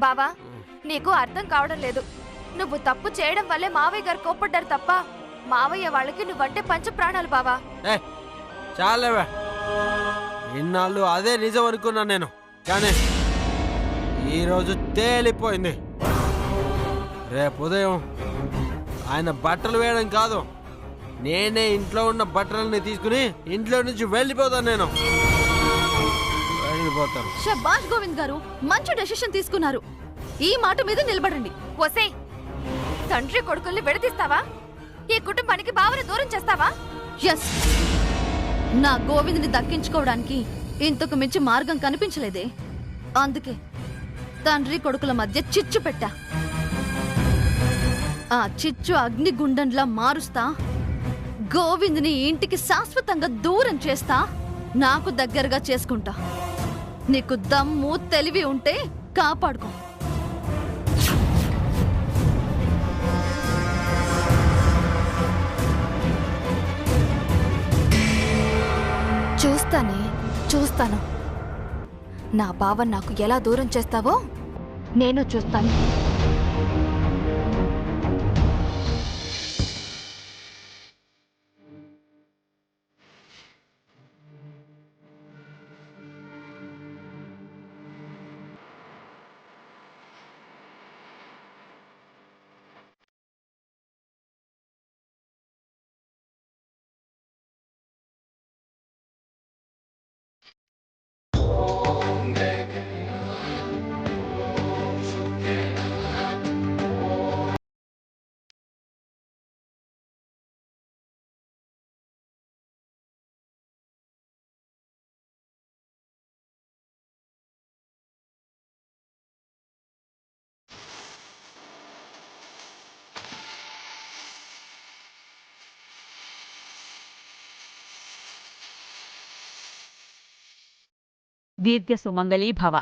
బావా నీకు అర్థం కావడం లేదు. నువ్వు తప్పు చేయడం వల్లే మావయ్య గారు కోప్పడ్డారు తప్ప మావయ్య వాళ్ళకి నువ్వంటే పంచ ప్రాణాలు బావా. చాలేవా, ఇన్నాళ్ళు అదే నిజం అనుకున్నా నేను, కానీ ఈరోజు తేలిపోయింది. రేపు ఉదయం ఆయన బట్టలు వేయడం కాదు, నేనే ఇంట్లో ఉన్న బట్టలని తీసుకుని ఇంట్లో నుంచి వెళ్ళిపోతాను. నేను వెళ్ళిపోతాను. శభాష్ గోవింద్ గారు, మంచి డెసిషన్ తీసుకున్నారు. ఈ మాట మీద నిలబడండి. వసే, తండ్రి కొడుకుల్ని విడదీస్తావా? ఈ కుటుంబానికి బావని దూరం చేస్తావా? ఎస్, నా గోవింద్ని దక్కించుకోవడానికి ఇంతకు మించి మార్గం కనిపించలేదే. అందుకే తండ్రి కొడుకుల మధ్య చిచ్చు పెట్టా. ఆ చిచ్చు అగ్నిగుండంలా మారుస్తా. గోవింద్ని ఇంటికి శాశ్వతంగా దూరం చేస్తా. నాకు దగ్గరగా చేసుకుంటా. నీకు దమ్ము తెలివి ఉంటే కాపాడుకో. చూస్తాను. నా బావ నాకు ఎలా దూరం చేస్తావో నేను చూస్తాను. దీర్ఘ సుమంగళీ భవ.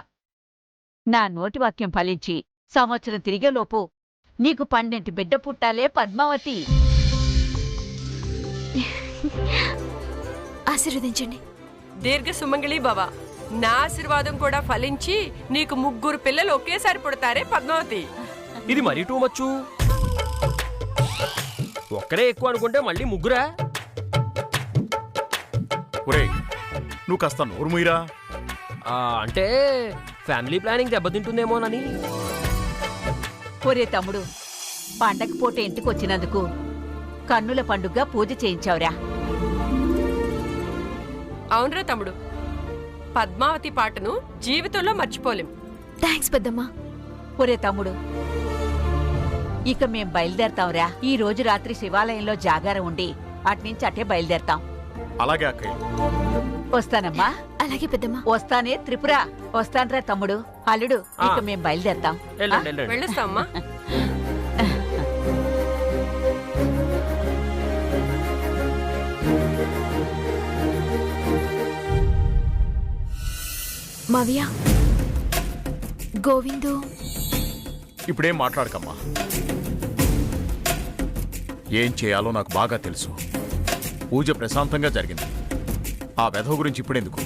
నా నోటి వాక్యం ఫలించి సంవత్సరం తిరిగేలోపు నీకు 12 బిడ్డ పుట్టాలే పద్మావతి. ఆశీర్వదించండి. దీర్ఘ సుమంగళీ భవ. నా ఆశీర్వాదం కూడా ఫలించి నీకు 3 పిల్లలు ఒకేసారి పుడతారే పద్మావతి. ఇది మరీ టూ మచ్చు. ఒక్కరే ఎక్కువ అనుకుంటే మళ్ళీ 3. ఒరేయ్, నువ్వు కాస్త నోరు ముయ్యరా. అంటే ఫ్యామిలీ ప్లానింగ్ దెబ్బతింటుందేమోనని. ఒరే తమ్ముడు, పండగ పూట ఇంటికి వచ్చినందుకు కన్నుల పండుగ పూజ చేయించావురా. అవునరా తమ్ముడు, పద్మావతి పాటను జీవితంలో మర్చిపోలేం. థ్యాంక్స్ పెద్దమ్మా. ఒరే తమ్ముడు, ఇక మేం బయలుదేరతాంరా. ఈ రోజు రాత్రి శివాలయంలో జాగారం ఉండి అట్నుంచి అటే బయలుదేరతాం. అలాగే అక్కయ్య. వస్తానమ్మా. అలాగే పెద్దమ్మా. వస్తానే త్రిపుర. వస్తాన్రా తమ్ముడు. అల్లుడు, ఇక మేం బయలుదేరతాం. వెళ్ళొస్తామమ్మా. మావయ్య, గోవిందు ఇప్పుడేం మాట్లాడకమ్మా. ఏం చేయాలో నాకు బాగా తెలుసు. పూజ ప్రశాంతంగా జరిగింది. ఆ వెధవ గురించి ఇప్పుడెందుకు?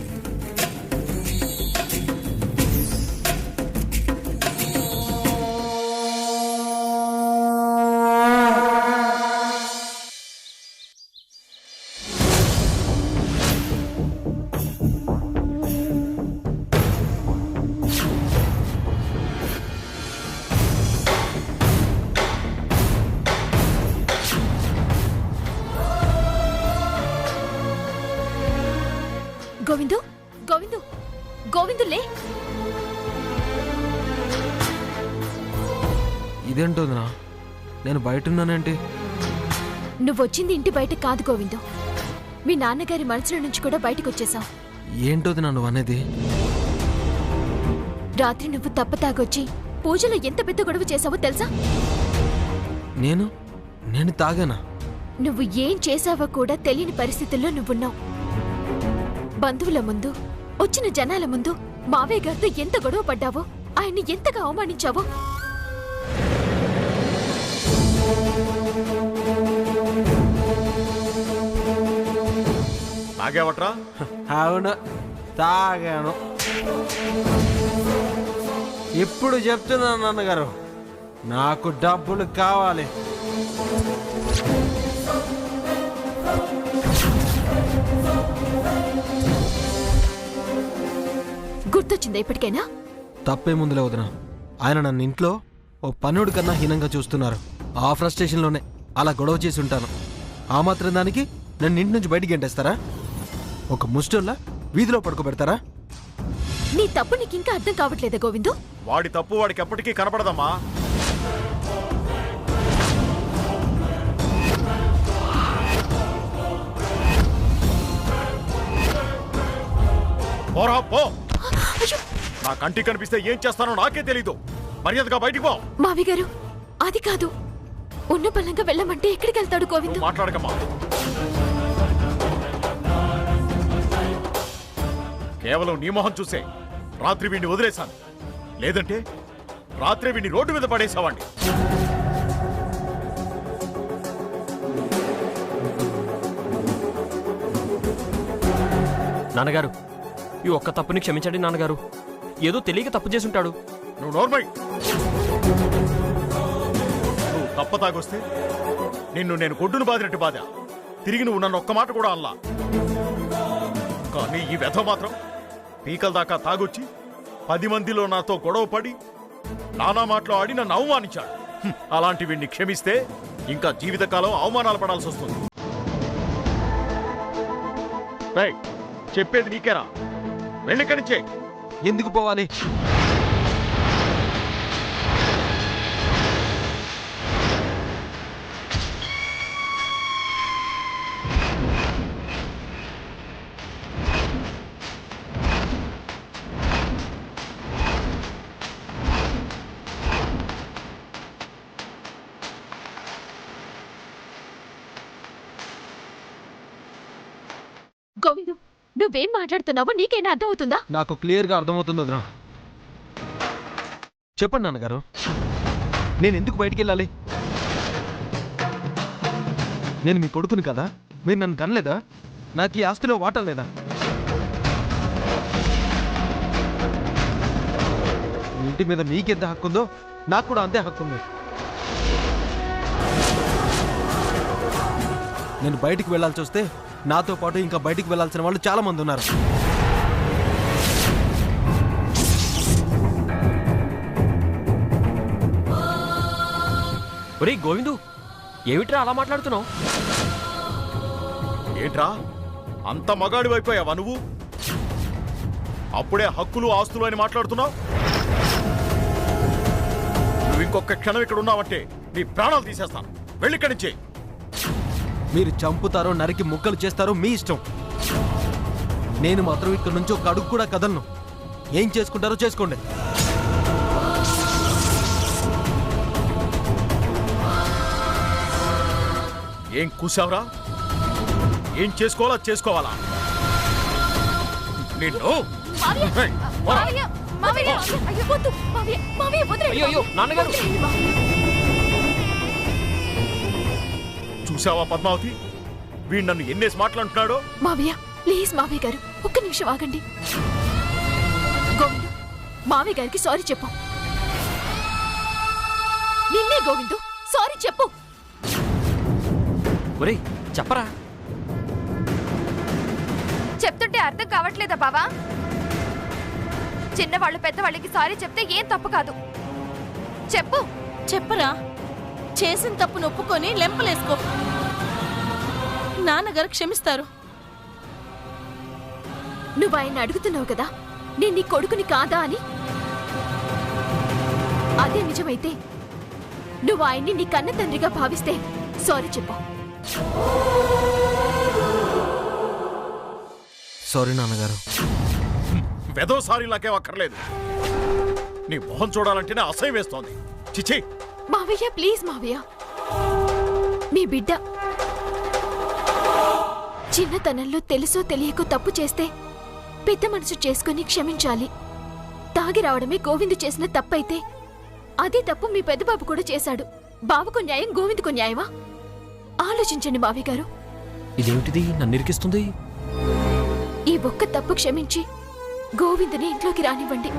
గోవిందు, గోవిందు, గోవిందులే. ఇదేంటోదినా, నేను బయటున్నానేంటి? నువ్వొచ్చింది ఇంటి బయట కాదు గోవిందు, మీ నాన్నగారి మనసులో నుంచి కూడా బయటకు వచ్చేసావు. ఏంటోదినా నువ్వు అనేది? రాత్రి నువ్వు తప్పతాగొచ్చి పూజలో ఎంత పెద్ద గొడవ చేసావో తెలుసా? నేను తాగానా? నువ్వు ఏం చేసావో కూడా తెలియని పరిస్థితుల్లో నువ్వున్నావు. బంధువుల ముందు, వచ్చిన జనాల ముందు మావయ్య గారితో ఎంత గొడవ పడ్డావో, ఆయన్ని ఎంతగా అవమానించావో. తాగావట్రా? అవును, తాగాను. ఇప్పుడు చెప్తున్నాను నాన్నగారు, నాకు డబ్బులు కావాలి. గుర్తొచ్చిందా ఇప్పటికైనా? తప్పేముందులే వదినా, ఆయన నన్ను ఇంట్లో ఓ పనుడి కన్నా హీనంగా చూస్తున్నారు. ఆ ఫ్రస్ట్రేషన్లోనే అలా గొడవ చేసి ఉంటాను. ఆ మాత్రం దానికి నన్ను ఇంటి నుంచి బయటికి గంటేస్తారా? ఒక ముష్టోళ్ళ వీధిలో పడుకోబెడతారా? నీ తప్పు నీకింకా అర్థం కావట్లేదా గోవిందు? వాడి తప్పు వాడికి ఎప్పటికీ కనపడదమ్మా. పోరా పో. నా కంటికి కనిపిస్తే ఏం చేస్తానో నాకే తెలీదు. మర్యాదగా బయటికి పో. మావి గారు, అది కాదు. ఉన్న పల్లంగా వెళ్ళమంటే ఎక్కడికి వెళ్తాడు గోవిందు? మాట్లాడకమ్మా. కేవలం నీ మొహం చూసే రాత్రి వీడిని వదిలేశాను. లేదంటే రాత్రి వీడిని రోడ్డు మీద పడేసావండి. నాన్నగారు, ఈ ఒక్క తప్పుని క్షమించండి నాన్నగారు. ఏదో తెలియక తప్పు చేసుంటాడు. నువ్వు నోర్మై. నువ్వు తప్పతాగొస్తే నిన్ను నేను గొడ్డును బాదినట్టు బాధ. తిరిగి నువ్వు నన్ను ఒక్క మాట కూడా అనలా. కానీ ఈ వ్యధ మాత్రం పీకల దాకా తాగొచ్చి 10 మందిలో నాతో గొడవ పడి నానా మాటలు ఆడి నన్ను అవమానించాడు. అలాంటి వీడిని క్షమిస్తే ఇంకా జీవితకాలం అవమానాలు పడాల్సి వస్తుంది. చెప్పేది నీకేరా, వెళ్ళిక్కడి నుంచే. ఎందుకు పోవాలి? గోవిందు, నువ్వేం మాట్లాడుతున్నావో నీకైనా అర్థం అవుతుందా? నాకు క్లియర్గా అర్థమవుతుంది వదినా. చెప్పండి నాన్నగారు, నేను ఎందుకు బయటికి వెళ్ళాలి? నేను మీ కొడుకుని కదా, మీరు నన్ను కనలేదా? నాకు ఈ ఆస్తిలో వాటం లేదా? ఇంటి మీద మీకెంత హక్కు ఉందో నాకు కూడా అంతే హక్కు ఉంది. నేను బయటికి వెళ్ళాల్సి వస్తే నాతో పాటు ఇంకా బయటికి వెళ్ళాల్సిన వాళ్ళు చాలా మంది ఉన్నారు. ఒరే గోవిందు, ఏమిట్రా అలా మాట్లాడుతున్నావు? ఏంట్రా అంత మగాడి అయిపోయావా నువ్వు? అప్పుడే హక్కులు ఆస్తులు అని మాట్లాడుతున్నావు. నువ్వు ఇంకొక క్షణం ఇక్కడ ఉన్నావంటే నీ ప్రాణాలు తీసేస్తాను. వెళ్ళిక్కడి నుంచి. మీరు చంపుతారో నరికి ముక్కలు చేస్తారో మీ ఇష్టం. నేను మాత్రం ఇక్కడ నుంచి ఒక అడుగు కూడా కదలను. ఏం చేసుకుంటారో చేసుకోండి. ఏం కూసావురా? ఏం చేసుకోవాలా చేసుకోవాలా? నిన్ను అయ్యో నాన్నగారు, చూసావా పద్మావతి, వీడు నన్ను ఎన్నేసి మాట్లాడుతున్నాడో? మావయ్య ప్లీజ్, మావయ్య గారు ఒక్క నిమిషం ఆగండి. గోవిందు, మావయ్య గారికి సారీ చెప్పు. నిన్నే గోవిందు, సారీ చెప్పు. ఒరే చెప్పరా. చెప్తుంటే అర్థం కావట్లేదా బావా? చిన్నవాళ్ళు పెద్దవాళ్ళకి సారీ చెప్తే ఏం తప్పు కాదు. చెప్పు. చెప్పరా, చేసిన తప్పును ఒప్పుకొని లెంపలేసుకో. నాన్నగారు క్షమిస్తారు. నువ్వు ఆయన అడుగుతున్నావు కదా, నేను నీ కొడుకుని కాదా అని. అదే నిజమైతే నువ్వు ఆయన్ని నీ కన్న తండ్రిగా భావిస్తే సారీ చెప్పు. సారీ నాన్నగారు. వెదో సారీ నాకేం అక్కర్లేదు. నీ మొహం చూడాలంటేనే అసహ్యం వేస్తోంది. చిచి. మావయ్య ప్లీజ్ మావయ్య, మీ బిడ్డ చిన్నతనంలో తెలుసో తెలియకో తప్పు చేస్తే పెద్ద మనసు చేసుకుని క్షమించాలి. తాగి రావడమే గోవిందు చేసిన తప్పైతే అదే తప్పు మీ పెద్దబాబు కూడా చేశాడు. బావకు న్యాయం గోవిందుకు న్యాయమా? ఆలోచించండి మావయ్య గారు. ఇదేమిటిది నన్ను ఇరికిస్తుంది? ఈ ఒక్క తప్పు క్షమించి గోవిందుని ఇంట్లోకి రానివ్వండి.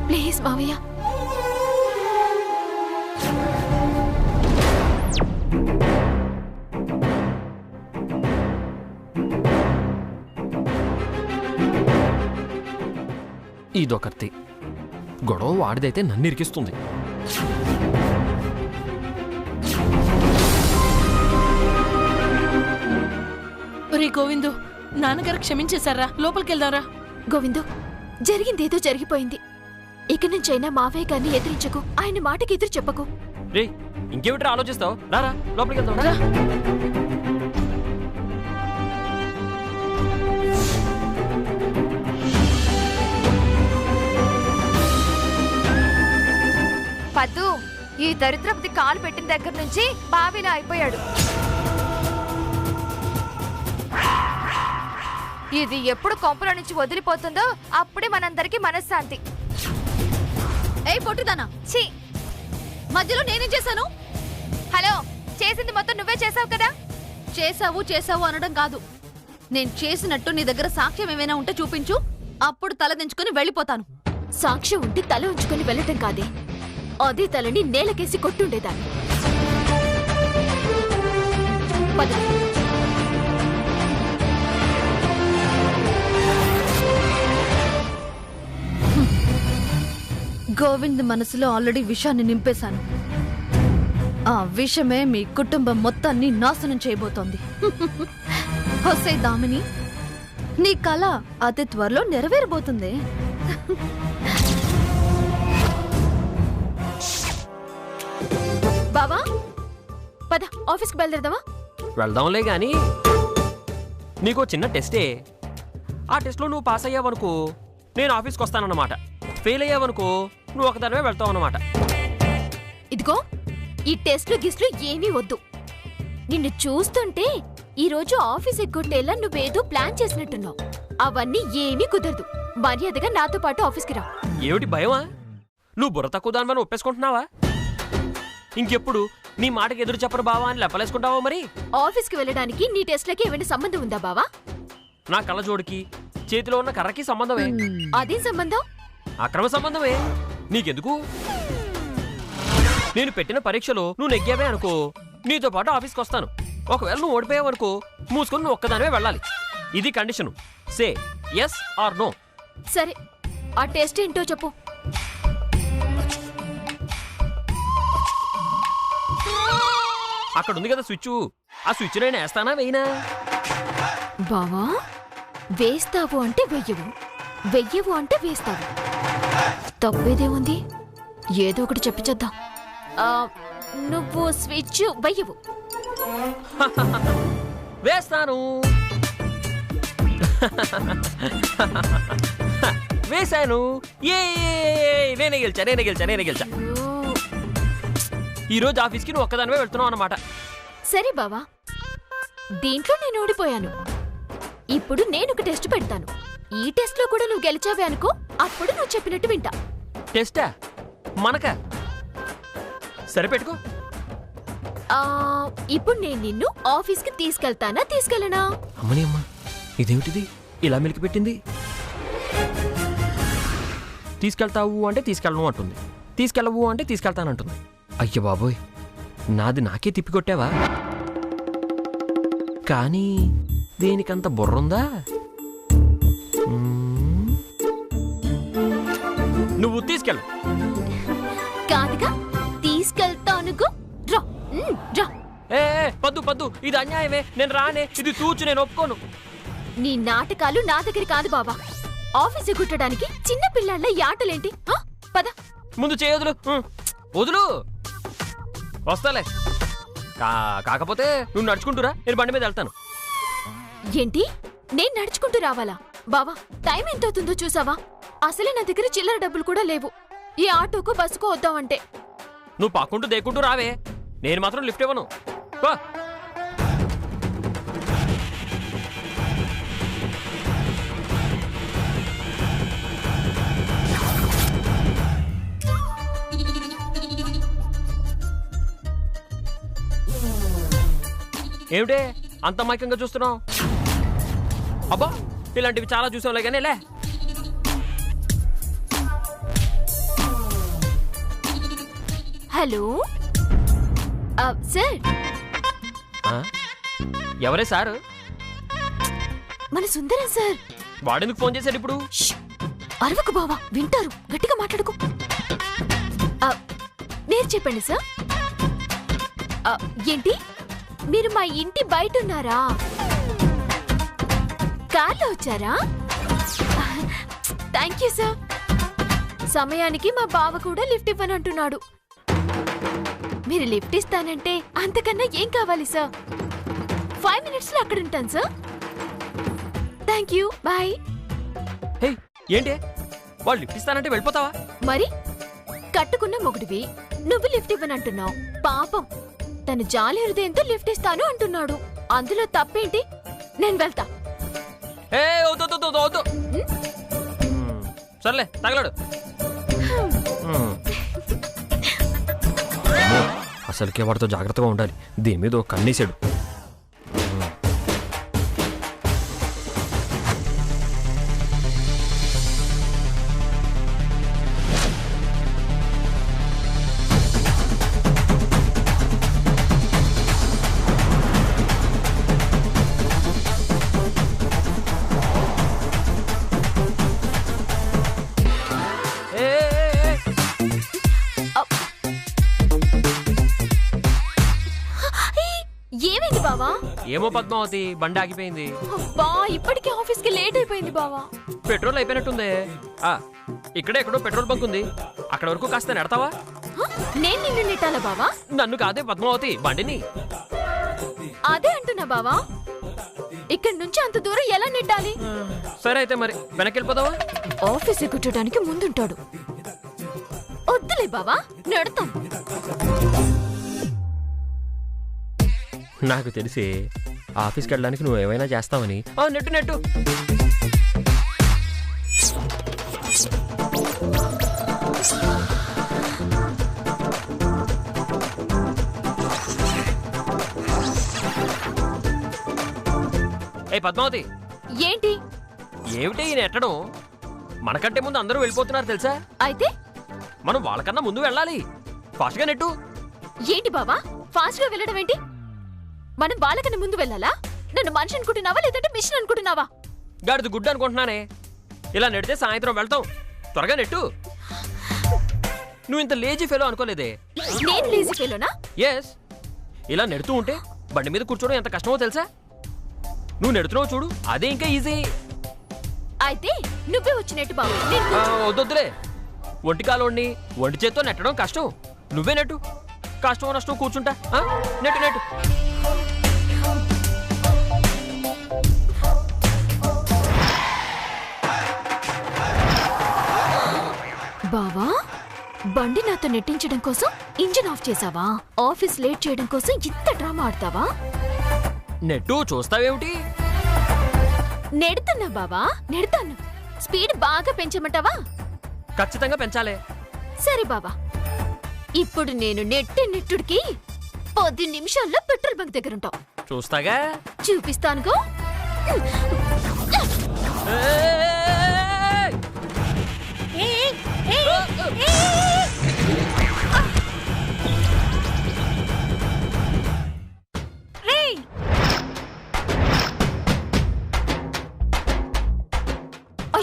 ప్లీజ్ మావయ్య. ఇదొకర్తి గొడవ వాడిదైతే నన్ను ఇరికిస్తుంది. రే గోవిందు, నాన్నగారు క్షమించేశారా? లోపలికి వెళ్దాంరా. గోవిందు, జరిగిందేదో జరిగిపోయింది. ఇక నుంచైనా మావయ్య గారిని ఎదిరించకు, ఆయన మాటకి ఎదురు చెప్పకు. రే ఇంకేమిట్రా ఆలోచిస్తావు? రారా లోపలికి వెళ్దాం. రా. పద్దు, ఈ దరిద్రపతి కాలు పెట్టిన దగ్గర నుంచి బావిలా అయిపోయాడు. ఇది ఎప్పుడు కొంపల నుంచి వదిలిపోతుందో అప్పుడే మనందరికీ మనశ్శాంతి. ఏయ్ పొట్టుదానా, ఛీ, మధ్యలో నేనేం చేశాను? హలో, చేసింది మొత్తం నువ్వే చేసావు కదా. చేసావు అనడం కాదు, నేను చేసినట్టు నీ దగ్గర సాక్ష్యం ఏమైనా ఉంటే చూపించు, అప్పుడు తల దించుకుని వెళ్ళిపోతాను. సాక్ష్యం ఉంటే తల ఉంచుకొని వెళ్ళటం కాదే, అదే తలని నేలకేసి కొట్టుండేదాన్ని. పద. గోవింద్ మనసులో ఆల్రెడీ విషాన్ని నింపేశాను. ఆ విషమే మీ కుటుంబం మొత్తాన్ని నాశనం చేయబోతోంది. హొసే దామిని, నీ కళ అతి త్వరలో నెరవేరబోతుంది. బావా, పద ఆఫీస్కి బయలుదేరదామా? వెళ్దాంలే గాని నీకో చిన్న టెస్టే. ఆ టెస్ట్లో నువ్వు పాస్ అయ్యావనుకో నేను ఆఫీస్కి వస్తానన్నమాట. ఫెయిల్ అయ్యావనుకో నువ్వు ఒకదానివే వెళ్తావు అన్నమాట. ఇదిగో, ఈ టెస్ట్లు గిస్ట్లు ఏమీ వద్దు. నిన్ను చూస్తుంటే ఈ రోజు ఆఫీస్ ఎగ్గొట్టేలా నువ్వేదో ప్లాన్ చేసినట్టున్నావు. అవన్నీ ఏమీ కుదరదు. మర్యాదగా నాతో పాటు ఆఫీస్కి రా. ఏమిటి భయమా? నువ్వు బుర్ర తక్కువ దానివని ఒప్పేసుకుంటున్నావా? ఇంకెప్పుడు నీ మాటకి ఎదురు చెప్పరు బావా అని లెప్పలేసుకుంటావా? మరి ఆఫీస్కి వెళ్ళడానికి నీ టెస్ట్లకి ఏమైనా సంబంధం ఉందా బావా? నా కళ్ళజోడికి చేతిలో ఉన్న కర్రకి సంబంధమే. అదేం సంబంధం? అక్రమ సంబంధమే. నీకెందుకు? నేను పెట్టిన పరీక్షలో నువ్వు నెగ్గావే అనుకో నీతో పాటు ఆఫీస్కి వస్తాను. ఒకవేళ నువ్వు ఓడిపోయావనుకో మూసుకొని నువ్వు ఒక్కదానివే వెళ్ళాలి. ఇది condition. Say yes or no. సరే, ఆ టెస్ట్ ఏంటో చెప్పు. అక్కడ ఉంది కదా స్విచ్. ఆ స్విచ్ నేను వేస్తానా వేయినా? బావా, వేస్తావు అంటే వెయ్యవు, వెయ్యవు అంటే వేస్తావు. తప్పేదేముంది? ఏదో ఒకటి చెప్పిచేద్దాం. నువ్వు స్విచ్ వెయ్యవు. వేస్తాను. వేశాను. నేనే గెలిచా. ఈ రోజు ఆఫీస్కి నువ్వు ఒక్కదానివే వెళ్తున్నావు అన్నమాట. సరే బావా, దీంట్లో నేను ఓడిపోయాను. ఇప్పుడు నేను ఒక టెస్ట్ పెడతాను. ఈ టెస్ట్ లో కూడా నువ్వు గెలిచావే అనుకో, అప్పుడు నువ్వు చెప్పినట్టు వింటా. టెస్టా? మనకా? సరే పెట్టుకో. ఇప్పుడు నేను నిన్ను ఆఫీస్కి తీసుకెళ్తానా తీసుకెళ్ళనా? అమ్మని అమ్మ, ఇదేమిటిది ఇలా మెలికి పెట్టింది? తీసుకెళ్తావు అంటే తీసుకెళ్ళను అంటుంది, తీసుకెళ్ళవు అంటే తీసుకెళ్తానంటుంది. అయ్య బాబోయ్, నాది నాకే తిప్పికొట్టావా? కానీ దేనికంత బుర్రుందా? నువ్వు తీసుకెళ్ళు. కాదుగా, తీసుకెళ్తానుకో. రా. ఏ పద్దు, ఇది అన్యాయమే. నేను రానే. ఇది తూచు, నేను ఒప్పుకోను. నీ నాటకాలు నా దగ్గర కాదు బావా. ఆఫీసు కుట్టడానికి చిన్న పిల్లాళ్ళ ఈ ఆటలేంటి? పద. ముందు చేయొదులు. వదులు. వస్తాలే. కాకపోతే నువ్వు నడుచుకుంటురా, నేను బండి మీద వెళ్తాను. ఏంటి? నేను నడుచుకుంటూ రావాలా? బావా, టైం ఎంత అవుతుందో చూసావా? అసలే నా దగ్గర చిల్లర డబ్బులు కూడా లేవు. ఈ ఆటోకు బస్సుకో వద్దామంటే. నువ్వు పాక్కుంటూ దేక్కుంటూ రావే, నేను మాత్రం లిఫ్ట్ ఇవ్వను. ఏమిటే అంత మైకంగా చూస్తున్నావు? అబ్బా, ఇలాంటివి చాలా చూసాంలే కానీ లే. హలో సార్, ఆ? ఎవరే సార్? మన సుందరం సార్. వాడెందుకు ఫోన్ చేశాడు ఇప్పుడు? ష్! అరవకు బావా, వింటారు. గట్టిగా మాట్లాడుకో. మీరు చెప్పండి సార్. ఏంటి, మీరు మా ఇంటి బయట ఉన్నారా? కార్లో వచ్చారా? Thank you sir. సమయానికి మా బావ కూడా లిఫ్ట్ ఇవ్వనంటున్నాడు. మీరు లిఫ్ట్ ఇస్తానంటే అంతకన్నా ఏం కావాలి సార్? 5 minutes లో అక్కడ ఉంటాను sir. Thank you, bye. Hey, ఏంటి వాళ్ళు లిఫ్ట్ ఇస్తానంటే వెళ్ళిపోతావా? మరి కట్టుకున్న మొగుడివి, నువ్వు లిఫ్ట్ ఇవ్వనంటున్నావు. పాపం, తను జాలి హృదయంతో లిఫ్ట్ ఇస్తాను అంటున్నాడు. అందులో తప్పేంటి? నేను వెళ్తా. ఏ వద్దు. సర్లే, తగలడు. అసలుకే వాడితో జాగ్రత్తగా ఉండాలి. దీని మీద కన్నీసాడు. ఏమైంది బావా? ఏమో పద్మావతి, బండి ఆగిపోయింది. అబ్బా, ఇప్పటికే ఆఫీస్ కి లేట్ అయిపోయింది బావా. పెట్రోల్ అయిపోయినట్టుంది. ఇక్కడే ఎక్కడో పెట్రోల్ బంక్ ఉంది, అక్కడ వరకు కాస్త నెడతావా? నేను నిన్ను నెట్టాలా బావా? నన్ను కాదే పద్మావతి, బండిని. అదే అంటున్నా బావా, ఇక్కడి నుంచి అంత దూరం ఎలా నెట్టాలి? సరే అయితే మరి వెనక్కి వెళ్ళిపోతావా? ఆఫీస్ ఎక్కువడానికి ముందుంటాడు. వద్దులే బావా, నెడతాం. నాకు తెలిసి ఆఫీస్కి వెళ్ళడానికి నువ్వు ఏమైనా చేస్తావని. నెట్టు. ఏ పద్మావతి, ఏంటి? ఏమిటి ఈ నెట్టడం? మనకంటే ముందు అందరూ వెళ్ళిపోతున్నారు తెలుసా? అయితే మనం వాళ్ళకన్నా ముందు వెళ్ళాలి. ఫాస్ట్గా నెట్టు. ఏంటి బావా, ఫాస్ట్ గా వెళ్ళడం ఏంటి? మనం వాళ్ళకన్నా ముందు వెళ్ళాలా? నన్ను మనిషి అనుకుంటున్నావా లేదంటే మిషన్ అనుకుంటున్నావా? గాడిది గుడ్డు అనుకుంటున్నానే. ఇలా నెడితే సాయంత్రం వెళ్తాం. త్వరగా నెట్టు. నువ్వు ఇంత లేజీ ఫెలో అనుకోలేదే. నేను లేజీ ఫెలోనా? ఎస్. ఇలా నెడుతూ ఉంటే బండి మీద కూర్చోవడం ఎంత కష్టమో తెలుసా? నువ్వు నెడుతున్నావు చూడు, అదే ఇంకా ఈజీ. అయితే నువ్వే వచ్చినట్టు బాబు. వద్దొద్దులే, ఒంటి కాలోడిని ఒంటి చేత్తో నెట్టడం కష్టం. నువ్వే నెట్టు. కష్టం నష్టం కూర్చుంటా. నెట్టు. బావా, బండి నాతో నెట్టించడం కోసం ఇంజిన్ ఆఫ్ చేసావా? ఆఫీస్ లేట్ చేయడం కోసం ఇంత డ్రామా ఆడతావా? నెట్టు, చూస్తావేమిటి? నెడుతున్నా బావా, నెడతాను. స్పీడ్ బాగా పెంచమంటావా? ఖచ్చితంగా పెంచాలే. సరే బావా, ఇప్పుడు నేను నెట్టుడికి 10 నిమిషాల్లో పెట్రోల్ బంక్ దగ్గర ఉంటాం. చూస్తాగా. చూపిస్తానుగో.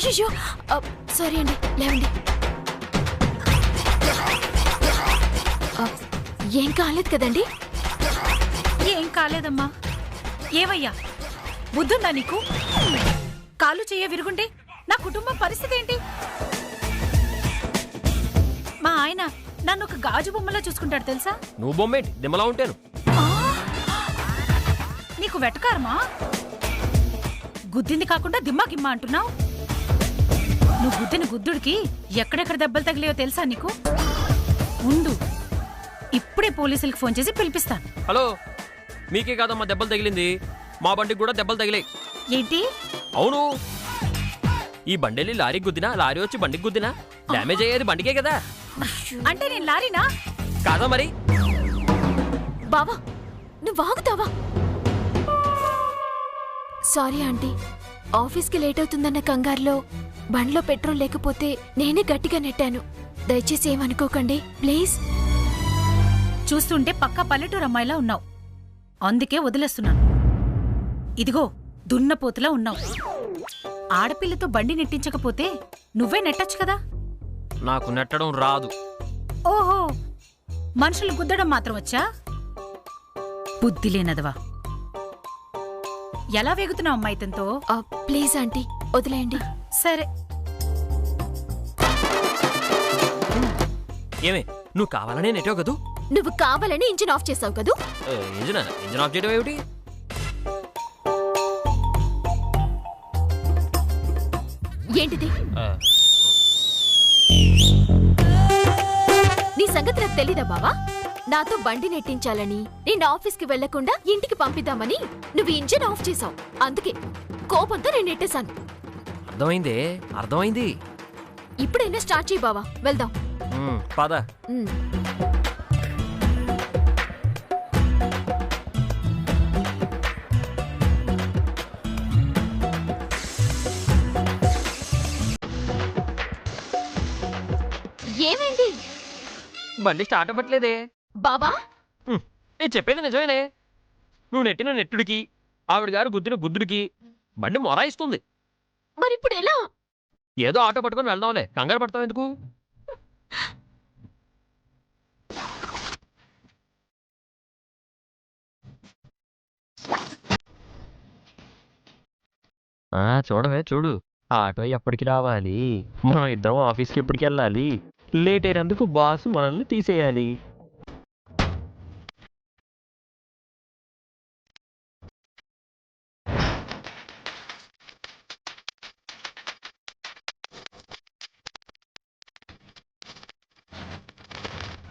అయ్యో, సారీ అండి, లేవండి. ఏం కాలేదు కదండి? ఏం కాలేదమ్మా. ఏవయ్యా, బుద్ధుందా నీకు? కాలు చెయ్య విరుగుంటే నా కుటుంబం పరిస్థితి ఏంటి? మా ఆయన నన్ను ఒక గాజు బొమ్మలా చూసుకుంటాడు తెలుసా? నువ్వు బొమ్మేంటి, దిమ్మలా ఉంటాను. నీకు వెటకారమా? గుద్దింది కాకుండా దిమ్మా గిమ్మా అంటున్నావు. నువ్వు గుద్దిన గుద్దుడికి ఎక్కడెక్కడ దెబ్బలు తగిలేయో తెలుసా నీకు? ఉండు, ఇప్పుడే పోలీసులకు ఫోన్ చేసి పిలిపిస్తాను. హలో, మీకే కాదమ్మా దెబ్బలు తగిలింది, మా బండికి కూడా దెబ్బలు తగిలాయి. ఏంటి? అవును, ఈ బండెళ్ళి లారీకి గుద్దినా, లారీ వచ్చి బండికి గుద్దినా డ్యామేజ్ అయ్యేది బండికే కదా. అంటే నేను లారీనా? కాదా మరి? బావా, నువ్వు ఆగుతావా? సారీ ఆంటీ, ఆఫీస్కి లేట్ అవుతుందన్న కంగారులో బండ్లో పెట్రోల్ లేకపోతే నేనే గట్టిగా నెట్టాను. దయచేసి ఏమనుకోకండి ప్లీజ్. చూస్తుంటే పక్కా పల్లెటూరు అమ్మాయిలా ఉన్నావు. అందుకే వదిలేస్తున్నాను. ఇదిగో దున్నపోతులా ఉన్నావు. ఆడపిల్లతో బండి నెట్టించకపోతే నువ్వే నెట్టచ్చు కదా. నాకు నెట్టడం రాదు. ఓహో, మనుషులు గుద్దడం మాత్రం వచ్చా? బుద్ధి లేనదవా. ఎలా వేగుతున్నావు అమ్మాయితంతో? ప్లీజ్ ఆంటీ వదిలేయండి. సరే. ఏమే నువ్వు కావాలనే నెట్టావు కదూ? నువ్వు కావాలని ఇంజిన్ ఆఫ్ చేసావు కదూ? ఇంజిన్ ఆఫ్ చేయడం ఏమిటి? ఏంటిది? నీ సంగతి నాకు తెలీదా బావా? నాతో బండి నెట్టించాలని, నేను ఆఫీస్కి వెళ్లకుండా ఇంటికి పంపిద్దామని నువ్వు ఇంజిన్ ఆఫ్ చేసావు. అందుకే కోపంతో నేను నెట్టేశాను. అర్థమైందే, అర్థమైంది. ఇప్పుడైనా స్టార్ట్ చేయి బావా, వెళ్దాం. పద. ఏమైంది బండి స్టార్ట్ అవ్వట్లేదే బావా? నేను చెప్పేది నిజమేనే. నువ్వు నెట్టిన నెట్టుడికి, ఆవిడ గారు గుద్దిన గుద్దుడికి బండి మొరాయిస్తుంది. మరిప్పుడు ఎలా? ఏదో ఆటో పట్టుకొని వెళ్దాంలే, కంగారు పడతావు ఎందుకు? చూడవే చూడు, ఆటో ఎప్పటికి రావాలి, మనం ఇద్దరం ఆఫీస్కి ఎప్పటికి వెళ్ళాలి, లేట్ అయినందుకు బాస్ మనల్ని తీసేయాలి.